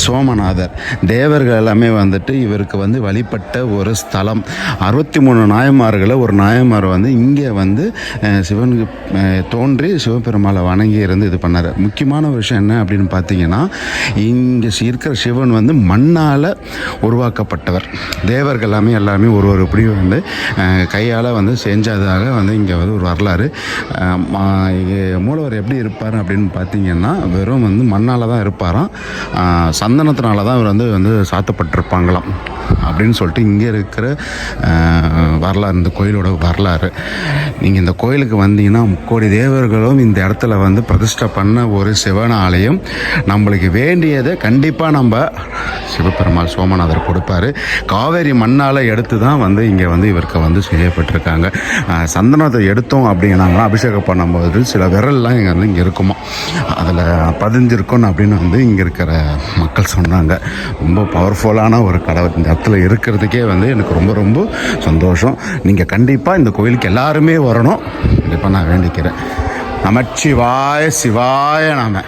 சோமநாதர். தேவர்கள் எல்லாமே வந்துட்டு இவருக்கு வந்து வழிபட்ட ஒரு ஸ்தலம். 63 நாயன்மார்களை ஒரு நாயன்மார் வந்து இங்கே வந்து சிவனுக்கு தோன்றி சிவபெருமாளை வணங்கி இருந்து இது பண்ணார். முக்கியமான விஷயம் என்ன அப்படின்னு பார்த்தீங்கன்னா, இங்கே இருக்கிற சிவன் வந்து மண்ணால் உருவாக்கப்பட்டவர். தேவர்கள் எல்லாமே ஒரு இப்படி வந்து கையால் வந்து செஞ்சதாக வந்து இங்கே வந்து ஒரு வரலாறு. மூலவர் எப்படி இருப்பார் அப்படின்னு பார்த்தீங்கன்னா, வெறும் வந்து மண்ணால் தான் இருப்பாராம். சந்தனத்தினால தான் இவர் வந்து சாத்தப்பட்டிருப்பாங்களாம் அப்படின்னு சொல்லிட்டு இங்கே இருக்கிற வரலாறு, இந்த கோயிலோட வரலாறு. நீங்கள் இந்த கோயிலுக்கு வந்தீங்கன்னா, முக்கோடி தேவர்களும் இந்த இடத்துல வந்து பிரதிஷ்டை பண்ண ஒரு சிவன் ஆலயம். நம்மளுக்கு வேண்டியதை கண்டிப்பாக நம்ம சிவபெருமாள் சோமநாதர் கொடுப்பாரு. காவேரி மண்ணால் எடுத்து தான் வந்து இங்கே வந்து இவருக்கு வந்து செய்யப்பட்டிருக்காங்க. சந்தனத்தை எடுத்தோம் அப்படின்னாங்கன்னா அபிஷேகம் பண்ணும்போது சில விரல்லாம் இங்கே வந்து இங்கே இருக்குமா, அதில் பதிஞ்சிருக்கணும் அப்படின்னு வந்து இங்கே இருக்கிற மக்கள் சொன்னாங்க. ரொம்ப பவர்ஃபுல்லான ஒரு கடவுள் இந்த இடத்துல இருக்கிறதுக்கே வந்து எனக்கு ரொம்ப ரொம்ப சந்தோஷம். நீங்கள் கண்டிப்பாக இந்த கோயிலுக்கு எல்லாருமே வரணும். கண்டிப்பாக நான் வேண்டிக்கிறேன். நமச்சிவாய சிவாய நம.